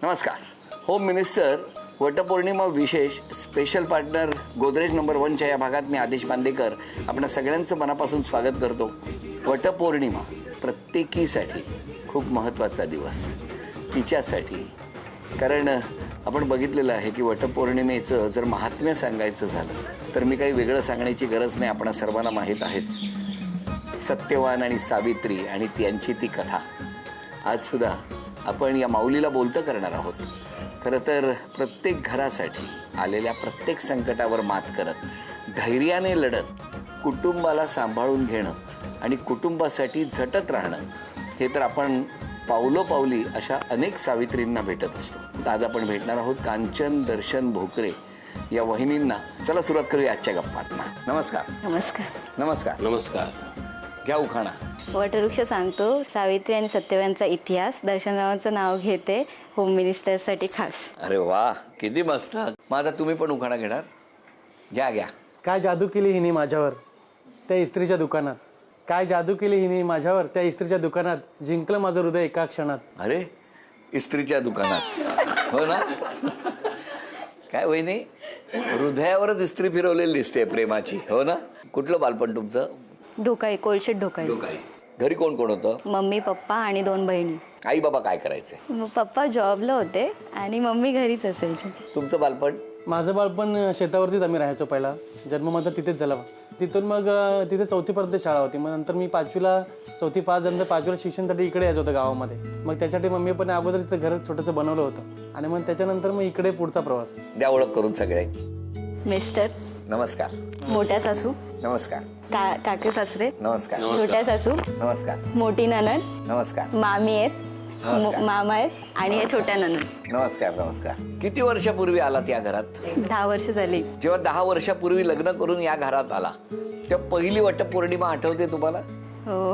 नमस्कार. Home minister Vat Purnima विशेष special partner Godrej number 1च्या या भागात मी आदेश बांदेकर आपल्या सगळ्यांचं मनापासून स्वागत करतो. वटपौर्णिमा प्रत्येकीसाठी खूप महत्त्वाचा दिवस, तिच्यासाठी. कारण आपण बघितलेलं आहे की वटपौर्णिमेचं जर महात्म्य सांगायचं झालं तर मी काही वेगळं सांगण्याची गरज नाही, आपणा सर्वांना माहीत आहेच. सत्यवान आणि सावित्री आणि त्यांची ती कथा आज सुद्धा आपण या माऊलीला बोलतं करणार आहोत. खरं तर प्रत्येक घरासाठी आलेल्या प्रत्येक संकटावर मात करत धैर्याने लढत कुटुंबाला सांभाळून घेणं आणि कुटुंबासाठी झटत राहणं हे तर आपण पावलोपावली अशा अनेक सावित्रींना भेटत असतो. आज आपण भेटणार आहोत कांचन दर्शन भोकरे या वहिनींना. चला सुरुवात करूया आजच्या गप्पांना. नमस्कार. नमस्कार. नमस्कार. नमस्कार. घ्या उखाणा. वटवृक्ष सांगतो, सावित्री आणि सत्यवानचा इतिहास. दर्शनरावांचं नाव घेते होम मिनिस्टरसाठी खास. अरे वा, किती मस्त. मग आता तुम्ही पण उखाणा घेणार? घ्या घ्या. काय जादू केली हिने माझ्यावर त्या इस्त्रीच्या दुकानात. काय जादू केली हिने माझ्यावर त्या इस्त्रीच्या दुकानात. जिंकलं माझं हृदय एका क्षणात. अरे, इस्त्रीच्या दुकानात, हो ना? काय वहिनी, हृदयावरच इस्त्री फिरवलेली दिसते प्रेमाची, हो ना? कुठलं बालपण तुमचं? ढोकाळी, कोळशेत ढोकाळी. घरी कोण कोण होतं? मम्मी, पप्पा आणि 2 बहिणी. आई बाबा काय करायचे? मग पप्पा जॉबला होते आणि मम्मी घरीच असायची. तुमचं बालपण? माझं बालपण शेतावरतीच आम्ही राहायचो. पहिला जन्म माझा तिथेच झाला. तिथून मग तिथे 4थीपर्यंत शाळा होती. मग नंतर मी 5वीला 4थी पास झाल्यानंतर 5वीला शिक्षणासाठी इकडे यायचं होतं गावामध्ये. मग त्यासाठी मम्मी पण अगोदर तिथं घर छोटंसं बनवलं होतं आणि मग त्याच्यानंतर मग इकडे पुढचा प्रवास. द्या ओळख करून सगळ्यांची. मिस्टर. नमस्कार. मोठ्या सासू. नमस्कार. काके सासरे. नमस्कार. छोट्या सासू. नमस्कार. मोठी ननद. नमस्कार. मामी आहेत. नमस्कार. मामा आहेत आणि हे छोट्या ननद. नमस्कार. नमस्कार. किती वर्षापूर्वी आलात या घरात? 10 वर्ष झाली. जेव्हा 10 वर्षापूर्वी लग्न करून या घरात आला तेव्हा पहिली वटपौर्णिमा आठवते तुम्हाला? हो.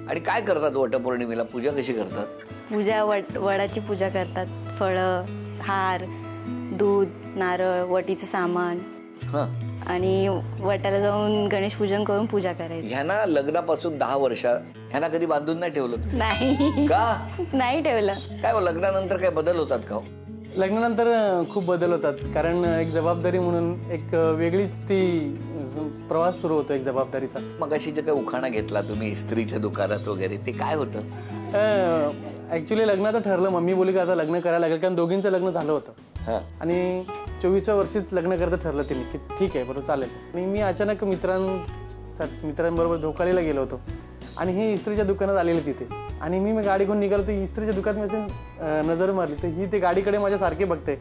आणि काय करतात वटपौर्णिमेला? पूजा कशी करतात? पूजा वडाची पूजा करतात. फळं, हार, दूध, नारळ, वटीचं सामान आणि वटाला जाऊन गणेश पूजन करून पूजा करायची. ह्यांना लग्नापासून 10 वर्ष ह्यांना कधी बांधून नाही ठेवलं तुम्ही? नाही. का नाही ठेवलं. काय लग्नानंतर काय बदल होतात का? लग्नानंतर खूप बदल होतात. कारण एक जबाबदारी म्हणून एक वेगळीच ती प्रवास सुरू होतो एक जबाबदारीचा. मग अशी जे काही उखाणा घेतला तुम्ही इस्त्रीच्या दुकानात वगैरे, ते काय होतं? ऍक्च्युली लग्नाचं ठरलं. मम्मी बोलली की आता लग्न करायला लागेल, कारण दोघींचं लग्न झालं होतं आणि 24व्या वर्षीच लग्न करता ठरलं तिने की ठीक आहे बरोबर चालेल. आणि मी अचानक मित्रांबरोबर ढोकाळीला गेलो होतो आणि ही इस्त्रीच्या दुकानात आलेली तिथे. आणि मी गाडी घेऊन निघालो तर इस्त्रीच्या दुकानात मी नजर मारली तर ही ते गाडीकडे माझ्या सारखी बघते.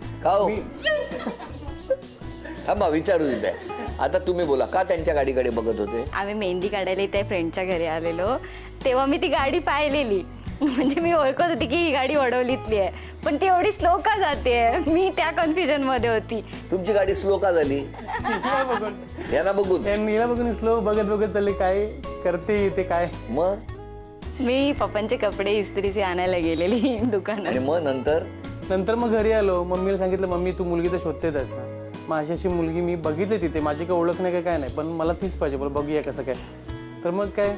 थांबा, विचारू द्या. आता तुम्ही बोला, का त्यांच्या गाडीकडे बघत होते? आम्ही मेहंदी काढायला त्या फ्रेंडच्या घरी आलेलो तेव्हा मी ती गाडी पाहिलेली. म्हणजे मी ओळखत होती की ही गाडी वडवलीतली आहे, पण ती एवढी स्लो का जाते, मी त्या कन्फ्युजन मध्ये होती. तुमची गाडी स्लो का झाली? यांना बघून नीला बघून स्लो बघत बघत चालले काय करते ते काय. मग मी पप्पांचे कपडे इस्त्रीचे आणायला गेलेली दुकानात. आणि मग नंतर मग घरी आलो. मम्मीला सांगितलं मम्मी तू मुलगी तर शोधतेच ना. माझी अशी मुलगी मी बघितली तिथे, माझी काही ओळख नाही काय नाही, पण मला तीच पाहिजे, बोल बघूया कसं काय. तर मग काय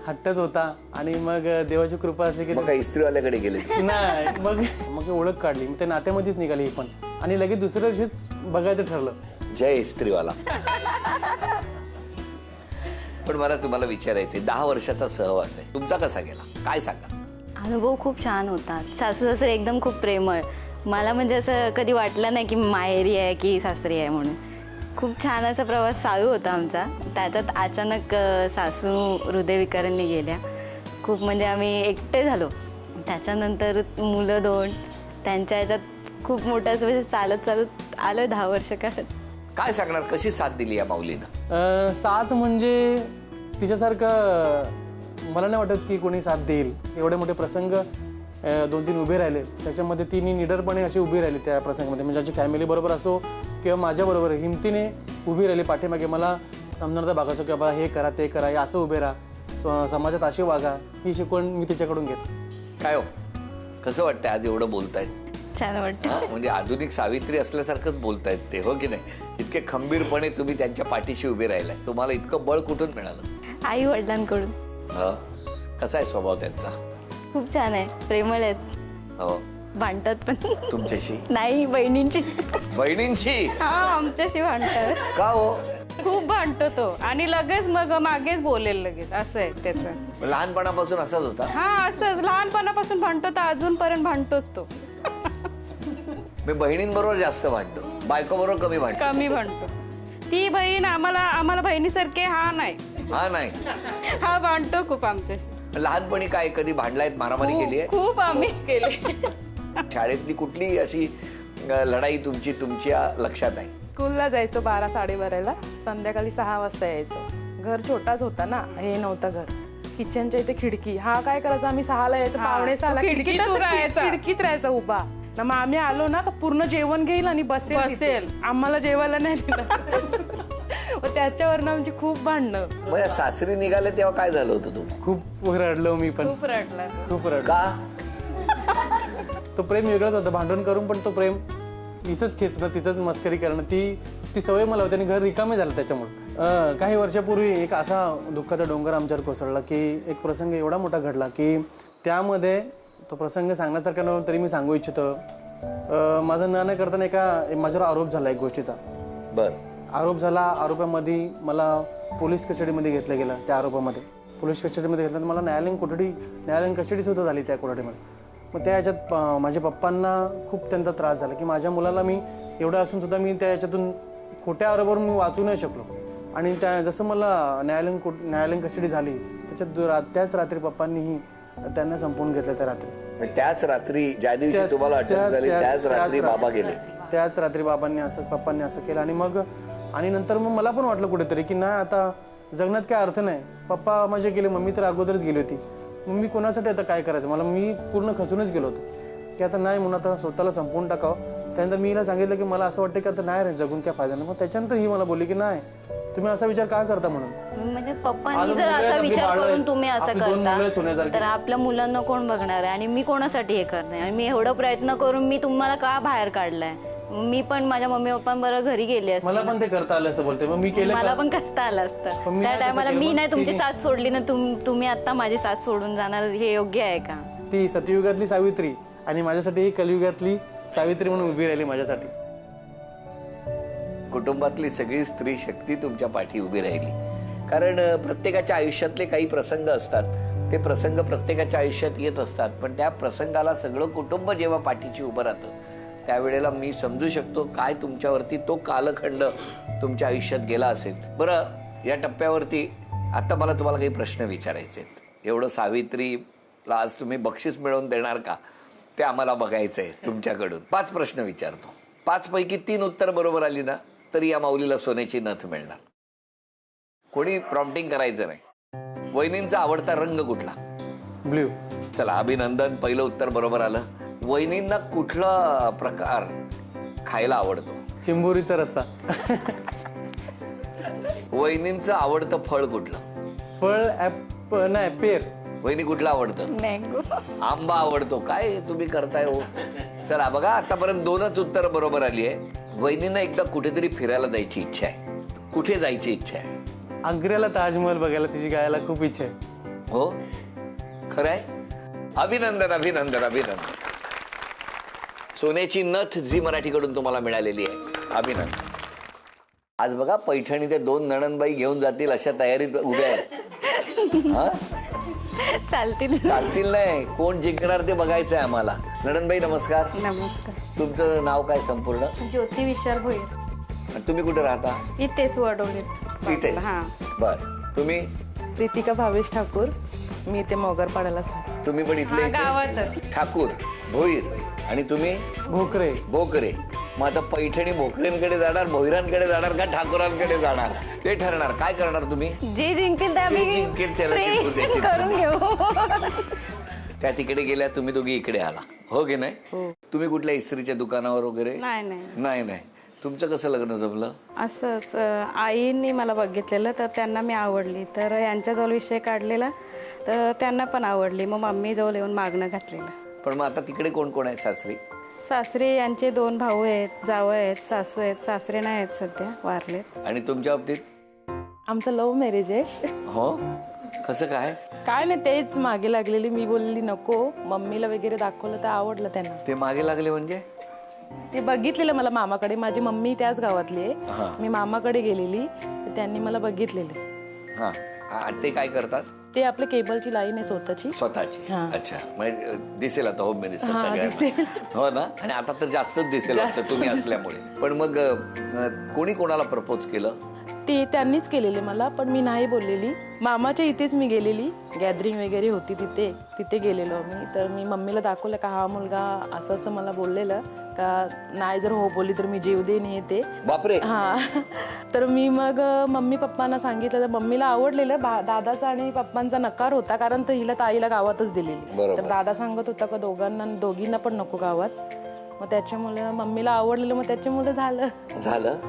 हट्टच होता. आणि मग देवाची कृपा असली की मग काय इस्त्रीवाल्याकडे गेले? नाही, मग ओळख काढली. मग ते नात्यामध्येच निघाली ही पण. आणि लगेच दुसऱ्या दिवशीच बघायचं ठरलं. जय इस्त्रीवाला. पण मला तुम्हाला विचारायचंय, 10 वर्षाचा सहवास आहे तुमचा, कसा गेला काय सांगा? अनुभव खूप छान होता. सासू सासरे एकदम खूप प्रेमळ. मला म्हणजे असं कधी वाटलं नाही की माहेरी आहे की सासरी आहे म्हणून. खूप छान असा प्रवास चालू होता आमचा. त्याच्यात अचानक सासू हृदयविकारांनी गेल्या. खूप म्हणजे आम्ही एकटे झालो. त्याच्यानंतर मुलं 2, त्यांच्या ह्याच्यात खूप मोठं असं म्हणजे चालत आलं 10 वर्ष काळात. काय सांगणार, कशी साथ दिली या माऊलीनं? साथ म्हणजे तिच्यासारखं मला नाही वाटत की कोणी साथ देईल. एवढे मोठे प्रसंग 2-3 उभे राहिले, त्याच्यामध्ये तिने निडरपणे अशी उभी राहिली त्या प्रसंगामध्ये. म्हणजे आमची फॅमिली बरोबर असो किंवा माझ्याबरोबर हिमतीने उभी राहिली पाठीमागे. मला समजणार बघायचो की बाबा हे करा ते करा, हे असं उभे राहा, समाजात अशी वागा, ही शिकवण मी तिच्याकडून घेतली. काय हो, कसं वाटतं आज एवढं बोलतायत? छान वाटतं. म्हणजे आधुनिक सावित्री असल्यासारखंच बोलतायत ते, हो की नाही? इतके खंबीरपणे तुम्ही त्यांच्या पाठीशी उभे राहिलाय. तुम्हाला इतकं बळ कुठून मिळालं? आई वडिलांकडून. कसा आहे स्वभाव त्यांचा? खूप छान आहे, प्रेमळ आहेत. हो. भांडतात पण तुमच्याशी नाही, बहिणींची. बहिणींशी हा, आमच्याशी भांडतात. का हो? खूप भांडतो तो आणि लगेच मग मागेच बोलेल लगेच, असं आहे त्याचं. लहानपणापासून असाच होता? हा, असंच लहानपणापासून भांडतो तर अजूनपर्यंत भांडतोच तो. मी बहिणींबरोबर जास्त भांडतो, बायको बरोबर कमी भांडतो. कमी भांडतो. ती बहीण आम्हाला बहिणीसारखे हा नाही. हा नाही, हा भांडतो खूप आमच्याशी. लहानपणी काय कधी भांडलायत, मारामारी केली आहे? खूप आम्ही केले. शाळेतली कुठली अशी लढाई तुमच्या लक्षात आहे? स्कूलला जायचो 12-12:30ला, संध्याकाळी 6 वाजता यायचो. घर छोटाच होता ना, हे नव्हतं घर. किचनच्या इथे खिडकी, हा काय करायचा, आम्ही 6ला यायचो, पावणे 6ला खिडकीत राहायचा उभा. ना मग आम्ही आलो ना का पूर्ण जेवण घेईल आणि बसेल. आम्हाला जेवायला नाही दिलं. त्याच्यावरनं आमची खूप भांडणं. मग या सासरी निघाले तेव्हा काय झालं होतं तू? खूप रडलो मी पण, खूप रडला. खूप रडलो. का? तो प्रेम वेगळाच होता, भांडण करून पण तो प्रेम तिचंच खेचणं, तिचंच मस्करी करणं, ती सवय मला होती आणि घर रिकामे झालं त्याच्यामुळे. काही वर्षापूर्वी एक असा दुःखाचा डोंगर आमच्यावर कोसळला की एक प्रसंग एवढा मोठा घडला की त्यामध्ये तो प्रसंग सांगण्यासारखा नव्हता तरी मी सांगू इच्छितो. माझं न करताना माझ्यावर आरोप झाला एक गोष्टीचा. बर. आरोप झाला, आरोपामध्ये मला पोलीस कस्टडीमध्ये घेतलं गेलं. त्या आरोपामध्ये पोलीस कस्टडीमध्ये घेतलं, मला न्यायालयीन कस्टडी सुद्धा झाली त्या कोठडीमध्ये. मग त्या ह्याच्यात माझ्या पप्पांना खूप त्यांचा त्रास झाला की माझ्या मुलाला मी एवढं असून सुद्धा मी त्या ह्याच्यातून खोट्या आरोपावरून मी वाचू नाही शकलो. आणि त्या जसं मला न्यायालयीन कस्टडी झाली त्याच रात्री पप्पांनीही त्यांना संपवून घेतलं. त्या रात्री, त्याच रात्री ज्या दिवशी तुम्हाला अटक झाली त्याच रात्री बाबा गेले. त्याच रात्री पप्पांनी असं केलं. आणि नंतर मग मला पण वाटलं कुठेतरी की नाही, आता जगण्यात काय अर्थ नाही. पप्पा माझे गेले, मम्मी तर अगोदरच गेली होती. मग मी कोणासाठी आता काय करायचं, मी पूर्ण खचूनच गेलो होतो की आता नाही म्हणून आता स्वतःला संपवून टाकावं. त्यानंतर मी हिला सांगितलं की मला असं वाटतं की आता नाही रे, जगून काय फायदा नाही. मग त्याच्यानंतर ही मला बोलली की नाही, तुम्ही असा विचार का करता म्हणून. म्हणजे पप्पांनी जर असा विचार करून तुम्ही असं करता तर आपल्या मुलांना कोण बघणार आहे आणि मी कोणासाठी हे करणार. आणि मी एवढं प्रयत्न करून मी तुम्हाला का बाहेर काढलाय. मी पण माझ्या मम्मी पप्पांबरोबर घरी गेले असते. मला पण ते करता आलं असतं बोलते. मग मी केलं, मला पण करता आलं असतं. त्या टायमाला मी नाही तुमची साथ सोडली ना, तुम्ही आता माझी साथ सोडून जाणार, हे योग्य आहे का? ती सतयुगातली सावित्री आणि माझ्यासाठी ही कलियुगातली सावित्री म्हणून उभी राहिली माझ्यासाठी. कुटुंबातली सगळी स्त्री शक्ती तुमच्या पाठी उभी राहिली. कारण प्रत्येकाच्या आयुष्यातले काही प्रसंग असतात, ते प्रसंग प्रत्येकाच्या आयुष्यात येत असतात. पण त्या प्रसंगाला सगळं कुटुंब जेव्हा पाठीशी उभं राहतं त्यावेळेला मी समजू शकतो काय तुमच्यावरती तो कालखंड तुमच्या आयुष्यात गेला असेल. बरं, या टप्प्यावरती आता मला तुम्हाला काही प्रश्न विचारायचे आहेत. एवढं सावित्रीला आज तुम्ही बक्षीस मिळवून देणार का ते आम्हाला बघायचं आहे तुमच्याकडून. 5 प्रश्न विचारतो. 5 पैकी 3 उत्तर बरोबर आली ना तरी या माऊलीला सोन्याची नथ मिळणार. कोणी प्रॉम्प्टिंग करायचं नाही. वहिनींचा आवडता रंग कुठला? ब्ल्यू. चला, अभिनंदन, पहिलं उत्तर बरोबर आलं. वहिनींना कुठला प्रकार खायला आवडतो? चिंबोरीचा रस्सा. वहिनींचं आवडतं फळ कुठलं? फळ नाही, पेर. वहिनी कुठलं आवडतं? मँगो. आंबा आवडतो. काय तुम्ही करताय हो. चला बघा, आतापर्यंत 2च उत्तर बरोबर आली आहे. वहिनींना एकदा कुठेतरी फिरायला जायची इच्छा आहे. कुठे जायची इच्छा आहे? आग्र्याला ताजमहल बघायला तिची गायला खूप इच्छा आहे. हो, खरं आहे. अभिनंदन, अभिनंदन, अभिनंदन. सोन्याची नथ झी मराठीकडून तुम्हाला मिळालेली आहे. अभिनंदन. आज बघा, पैठणी ते 2 नणंदबाई घेऊन जातील अशा तयारीत उभ्या आहेत. हा, चालतील नाही, कोण जिंकणार ते बघायचं आहे आम्हाला. नणंदबाई नमस्कार. नमस्कार. तुमचं नाव काय संपूर्ण? ज्योती विशाल भोईर. आणि तुम्ही कुठे राहता? इथेच वडवलीत. इथे. बर. तुम्ही? प्रीतिका भावेश ठाकूर, मी इथे मोगरपाड्याला राहते. तुम्ही पण इथले? गावातच. ठाकूर भोईर. आणि तुम्ही? भोकरे. मग आता पैठणी भोकरेंकडे जाणार, भोईरांकडे जाणार का ठाकुरांकडे जाणार ते ठरणार. काय करणार तुम्ही? जे जिंकेल त्याला जिंकू द्यायची. करून घेऊ. त्या तिकडे गेल्या, तुम्ही दोघी इकडे आला, हो की नाही? तुम्ही कुठल्या इस्त्रीच्या दुकानावर वगैरे? नाही. तुमचं कसं लग्न जमलं? असंच आईंनी मला बघितलेलं तर त्यांना मी आवडली, तर यांच्याजवळ विषय काढलेला तर त्यांना पण आवडली. मग मम्मीजवळ येऊन मागणं घातलेलं. पण मग आता तिकडे कोण कोण आहे? सासरे यांचे 2 भाऊ आहेत, जावं आहेत, सासू आहेत. सासरे नाही आहेत सध्या, वारलेत. आणि तुमच्या बाबतीत? आमचं लव्ह मॅरेज आहे. हो, कसं काय? काय नाही, तेच मागे लागलेली. मी बोललेली नको, मम्मीला वगैरे दाखवलं तर आवडलं त्यांना. ते मागे लागले म्हणजे? ते बघितलेलं मला मामाकडे. माझी मम्मी त्याच गावातली आहे. मी मामाकडे गेलेली तर त्यांनी मला बघितलेले. हा, ते काय करतात? ते आपल्या केबलची लाईन आहे स्वतःची. स्वतःची. हा. अच्छा, म्हणजे दिसेल आता होम मिनिस्टर हा, सगळ्यांना. हो ना. आणि आता तर जास्तच दिसेल वाटतं तुम्ही असल्यामुळे. पण मग कोणी कोणाला प्रपोज केलं? ते त्यांनीच केलेले मला, पण मी नाही बोललेली. मामाच्या इथेच मी गेलेली, गॅदरिंग वगैरे होती तिथे गेलेलो आम्ही. तर मी मम्मीला दाखवलं का हा मुलगा असं असं मला बोललेलं का नाही, जर हो बोलली तर मी जीव देईन हे ते. बापरे. हा. तर मी मग मम्मी पप्पांना सांगितलं. तर मम्मीला आवडलेलं. दादाचा आणि पप्पांचा नकार होता, कारण तर हिला ताईला गावातच दिलेली. तर दादा सांगत होता का दोघींना पण नको गावात. मग त्याच्यामुळे मम्मीला आवडलेलं, मग त्याच्यामुळे झालं.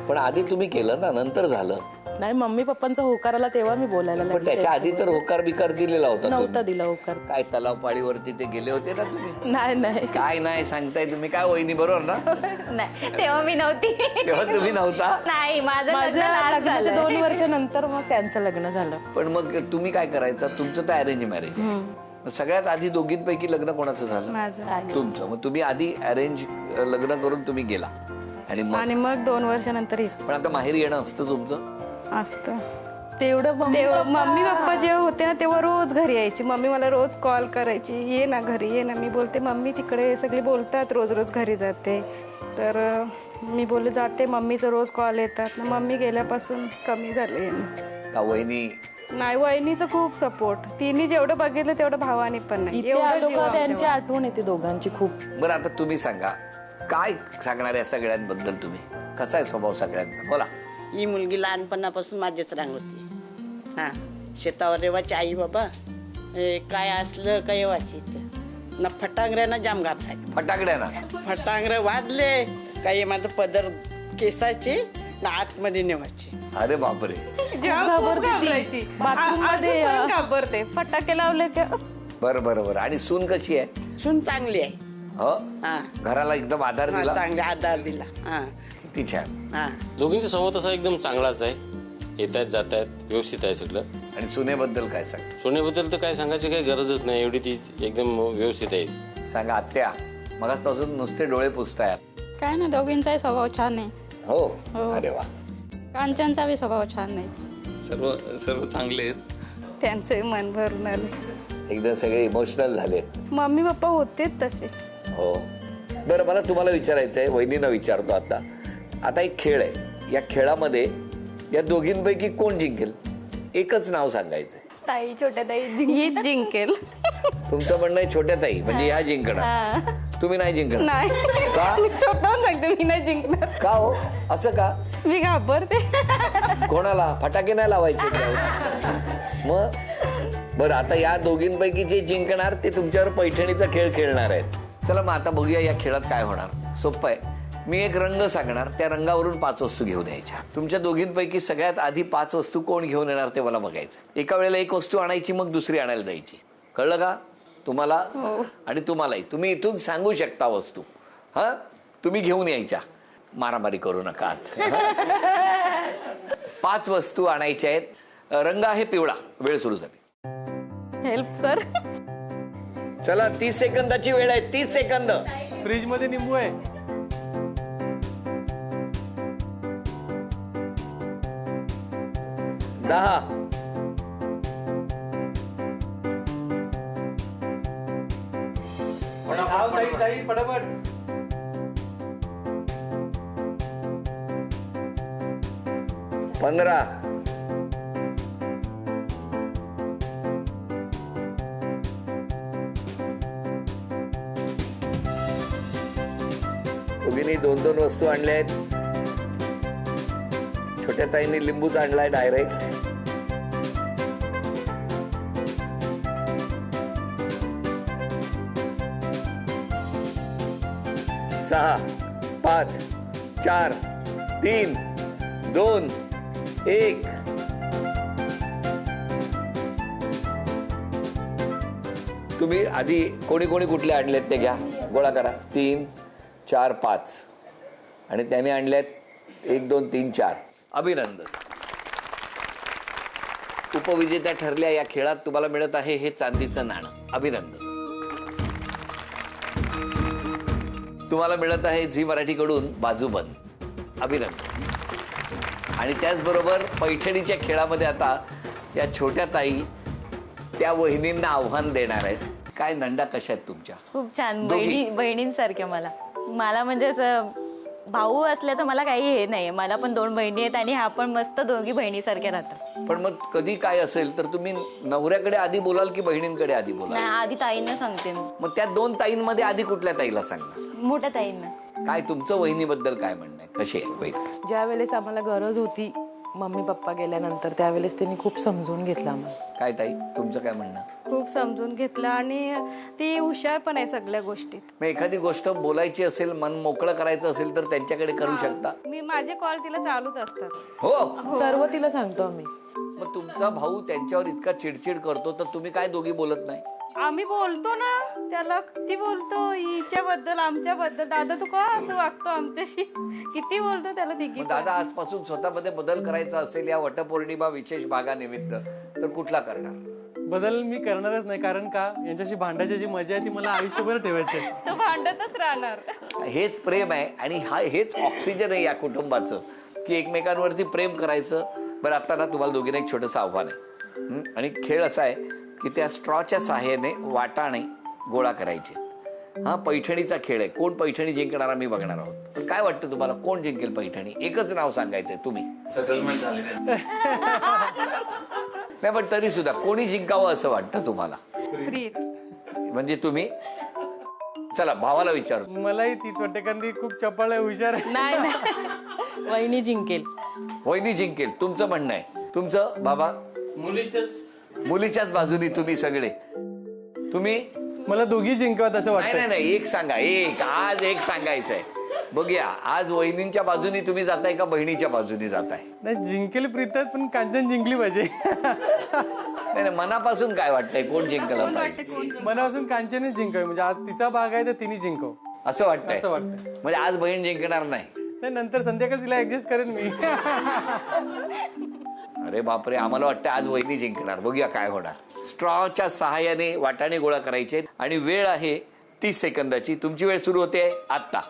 पण आधी तुम्ही केलं ना, नंतर झालं? नाही, मम्मी पप्पांचा होकार आला तेव्हा मी बोलायला पण लागले. त्याच्या आधी तर होकार बिकार दिलेला होता नव्हता तुम्ही. दिला होकार. काय तलाव पाळीवरती ते गेले होते ना तुम्ही? नाही काय नाही सांगताय तुम्ही? काय वहिनी, बरोबर ना? नाही, तेव्हा मी नव्हती. तेव्हा तुम्ही नव्हता? नाही, माझं माझ्या लग्न लग्नाच्या 2 वर्षानंतर मग त्यांचं लग्न झालं. पण मग तुम्ही काय करायचं? तुमचं तर अरेंज मॅरेज. सगळ्यात आधी दोघींपैकी लग्न कोणाचं झालं? माझं. तुमचं. मग तुम्ही आधी अरेंज लग्न करून तुम्ही गेला आणि मग 2 वर्षानंतर पण आता माहेरी येणं असतं तुमचं? असतं. तेवढं मम्मी पप्पा जेव्हा होते ना तेव्हा रोज घरी यायची. मम्मी मला रोज कॉल करायची, ये ना घरी, ये ना. मी बोलते मम्मी तिकडे सगळे बोलतात रोज घरी जाते. तर मी बोलले जाते. मम्मीचं रोज कॉल येतात. मम्मी गेल्यापासून कमी झाले. का वहिनी? नाही, वहिनीचं खूप सपोर्ट. तिने जेवढं बघितलं तेवढं भावाने पण नाही. एवढं जीव त्यांची आठवण येते दोघांची खूप. बरं, आता तुम्ही सांगा, काय सांगणार या सगळ्यांबद्दल तुम्ही? कसा आहे स्वभाव सगळ्यांचा? बोला. ही मुलगी लहानपणापासून माझीच रांग होती. हा, शेतावर रेवाची आई बाबा. काय असलं काय येवाची ना, फटांगऱ्यानं जाम घाबराय. फटाकड्याना? फटांगरे वाजले काही माझं पदर केसाचे ना आतमध्ये नेवायचे. अरे बापरे. घाबरते. फटाके लावले का. बरं. आणि सून कशी आहे? सून चांगली आहे. हो. हा, घराला एकदम आधार हा, दिला? चांगले आधार दिला. हा, किती छान. हा. दोघींचा स्वभाव तसा एकदम चांगलाच आहे. येत आहेत जात आहेत, व्यवस्थित आहे सगळं. आणि सुनेबद्दल काय सांग? सोन्याबद्दल तर काय सांगायची काही गरजच नाही. एवढी ती एकदम व्यवस्थित आहे. सांगा आत्या, मगाचपासून नुसते डोळे पुसतायत. काय ना, दोघींचाही स्वभाव छान आहे. हो. अरे वा. कांचनचा बी स्वभाव छान आहे. सर्व चांगले आहेत. त्यांचे मन भरून आले. एकदम सगळे इमोशनल झालेत. मम्मी पप्पा होतेच तसे. हो. बरं, मला तुम्हाला विचारायचं आहे, वहिनीनं विचारतो आता एक खेळ आहे. या खेळामध्ये या दोघींपैकी कोण जिंकेल? एकच नाव सांगायचंय. ताई, छोट्या ताई हीच जिंकेल. तुमचं म्हणणं आहे छोट्या ताई म्हणजे ह्या जिंकणार, तुम्ही नाही जिंकणार? नाही, का? मी स्वतःहून सांगते मी नाही जिंकणार. का हो? असं का? मी घाबरते. कोणाला? फटाके नाही लावायचे मग? बरं, आता या दोघींपैकी जे जिंकणार ते तुमच्यावर पैठणीचा खेळ खेळणार आहेत. चला मग आता बघूया या खेळात काय होणार. सोपं आहे. मी एक रंग सांगणार, त्या रंगावरून 5 वस्तू घेऊन यायच्या. तुमच्या दोघींपैकी सगळ्यात आधी 5 वस्तू कोण घेऊन येणार ते मला बघायचं. एका वेळेला एक वस्तू आणायची, मग दुसरी आणायला जायची. कळलं का तुम्हाला? आणि तुम्हालाही. तुम्ही इथून सांगू शकता वस्तू. हा, तुम्ही घेऊन यायच्या. मारामारी करू नका. 5 वस्तू आणायच्या आहेत. रंग आहे पिवळा. वेळ सुरू झाली. हेल्प कर. चला, 30 सेकंदाची वेळ आहे. 30 सेकंद. फ्रीज मध्ये निंबू आहे. 10. ताई पटापट. 15. 2 वस्तू आणल्या आहेत. छोट्या ताईंनी लिंबूच आणलाय डायरेक्ट. 6, 5, 4, 3, 2, 1. तुम्ही आधी कोणी कुठले आणलेत ते घ्या, गोळा करा. 3, 4, 5 आणि त्याने आणल्यात 1, 2, 3, 4. अभिनंदन. उपविजेत्या ठरल्या. या खेळात तुम्हाला मिळत आहे हे चांदीचं नाणं. अभिनंदन. तुम्हाला मिळत आहे झी मराठीकडून बाजूबंद. अभिनंदन. आणि त्याचबरोबर पैठणीच्या खेळामध्ये आता या छोट्या ताई त्या वहिनींना आव्हान देणार आहेत. काय नंदा कशा आहेत तुमच्या? खूप छान. दोघी? बहिणींसारख्या मला म्हणजे असं भाऊ असल्या तर मला काही हे नाही. मला पण 2 बहिणी आहेत आणि ह्या पण मस्त दोघी बहिणीसारख्या राहतात. पण मग कधी काय असेल तर तुम्ही नवऱ्याकडे आधी बोलाल की बहिणींकडे आधी बोलाल? नाही, आधी ताईंना सांगते मी. मग त्या 2 ताईंमध्ये आधी कुठल्या ताईला सांगणार? मोठ्या ताईंना. काय तुमचं वहिनीबद्दल काय म्हणणं आहे? कशी आहे वहिनी? ज्या वेळेस आम्हाला गरज होती मम्मी पप्पा गेल्यानंतर त्यावेळेस त्यांनी खूप समजून घेतलं आम्हाला. काय ताई तुमचं काय म्हणणं? खूप समजून घेतलं आणि ती हुशार पण आहे सगळ्या गोष्टीत. मग एखादी गोष्ट बोलायची असेल, मन मोकळं करायचं असेल तर त्यांच्याकडे करू शकता. मी माझे कॉल तिला चालूच असतात. हो, सर्व तिला सांगतो आम्ही. मग तुमचा भाऊ त्यांच्यावर इतका चिडचिड करतो तर तुम्ही काय दोघी बोलत नाही? आम्ही बोलतो ना त्याला, किती बोलतो हिच्याबद्दल आमच्याबद्दल. दादा तू का असं वागतो आमच्याशी, किती बोलतो त्याला तिघी. मग दादा आजपासून स्वतःमध्ये बदल करायचा असेल या वटपौर्णिमा विशेष भागानिमित्त तर कुठला करणार? बदल मी करणारच नाही, कारण का यांच्याशी भांडायची जी मजा आहे ती मला आयुष्यभर ठेवायची आहे. तो भांडतच राहणार. हेच प्रेम आहे आणि हेच ऑक्सिजन आहे या कुटुंबाचं की एकमेकांवरती प्रेम करायचं. बरं, आता ना तुम्हाला दोघींना एक छोटंसं आव्हान आहे. आणि खेळ असा आहे की त्या स्ट्रॉच्या सहाय्याने वाटाणे गोळा करायचे. हा पैठणीचा खेळ आहे. कोण पैठणी जिंकणार आम्ही बघणार आहोत. पण काय वाटतं तुम्हाला कोण जिंकेल पैठणी? एकच नाव सांगायचंय तुम्ही. नाही पण तरी सुद्धा कोणी जिंकावं असं वाटतं तुम्हाला? प्रीत. म्हणजे तुम्ही चला भावाला विचारू. मलाही तीच वाटते, कारण ती खूप चपळ आहे, हुशार आहे. नाही वहिनी जिंकेल. वहिनी जिंकेल तुमचं म्हणणं आहे. तुमचं बाबा? मुलीच्याच बाजूनी तुम्ही सगळे. तुम्ही? मला दोघी जिंकवत असं वाटतं. नाही एक सांगा. आज एक सांगायचंय. बघूया आज वहिनींच्या बाजूनी तुम्ही जाताय का बहिणीच्या बाजूनी जाताय? नाही, जिंकेल प्रीतच, पण कांचन जिंकली पाहिजे. नाही मनापासून काय वाटतंय कोण जिंकला पाहिजे? मनापासून कांचनच जिंकावी. म्हणजे आज तिचा भाग आहे तर तिने जिंकव असं वाटतंय. असं वाटतं. म्हणजे आज बहीण जिंकणार नाही? नाही, नंतर संध्याकाळी तिला ऍडजस्ट करेन मी. अरे बापरे, आम्हाला वाटतं आज वहिनी जिंकणार. बघूया काय होणार. स्ट्रॉच्या सहाय्याने वाटाणे गोळा करायचे आणि वेळ आहे 30 सेकंदाची. तुमची वेळ सुरू होते आत्ता.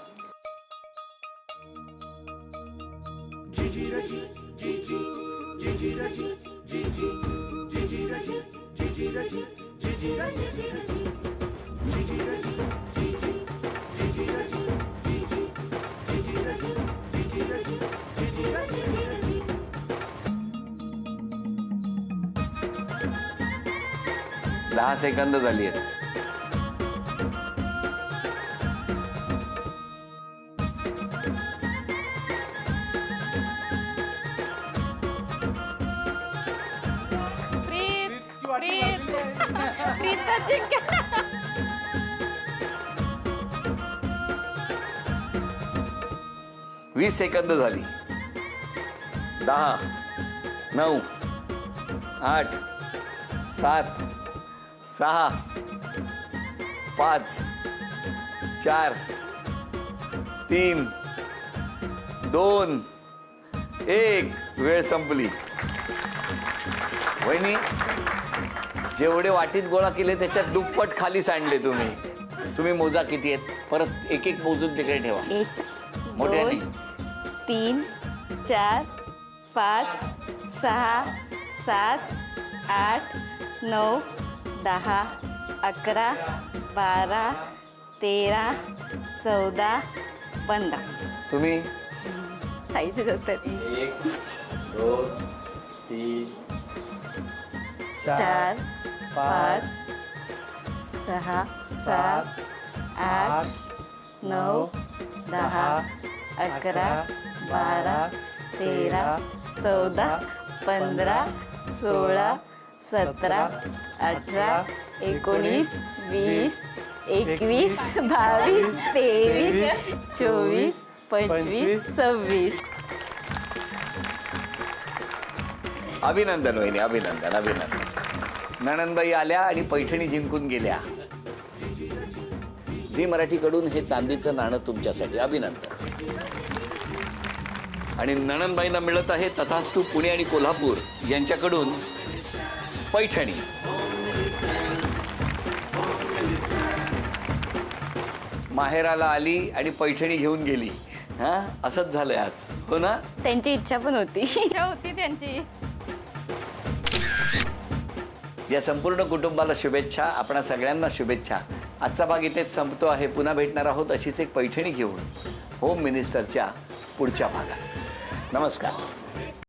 दहा सेकंद झाली आहेत. प्रीतच जिंकेल. 20 सेकंद झाली. 10, 9, 8, 7, 6, 5, 4, 3, 2, 1. वेळ संपली. वहिनी जेवढे वाटीत गोळा केले त्याच्यात दुप्पट खाली सांडले तुम्ही. तुम्ही मोजा किती आहेत. परत एक एक मोजून तिकडे ठेवा. 1, मोठ्याने. 2, 3, 4, 5, 6, 7, 8, 9, 10, 11, 12, 13, 14, 15. तुम्ही? ताईचे जास्त आहेत. 1, 2, 3, 4, 5, 6, 7, 8, 9, 10, 11, 12, 13, 14, 15, 16, 17, 18, 19, 20, 21, 22, 23, 24, 25, 26. अभिनंदन वहिनी, अभिनंदन अभिनंदन. नणंदबाई आल्या आणि पैठणी जिंकून गेल्या. झी मराठीकडून हे चांदीचं नाणं तुमच्यासाठी. अभिनंदन. आणि नणंदबाईंना मिळत आहे तथास्तु पुणे आणि कोल्हापूर यांच्याकडून पैठणी. माहेराला आली आणि पैठणी घेऊन गेली. हा, असंच झालंय आज, हो ना? त्यांची इच्छा पण होती. इच्छा होती त्यांची. या संपूर्ण कुटुंबाला शुभेच्छा, आपणा सगळ्यांना शुभेच्छा. आजचा भाग इथेच संपतो आहे. पुन्हा भेटणार आहोत अशीच एक पैठणी घेऊन होम मिनिस्टरच्या पुढच्या भागात. नमस्कार.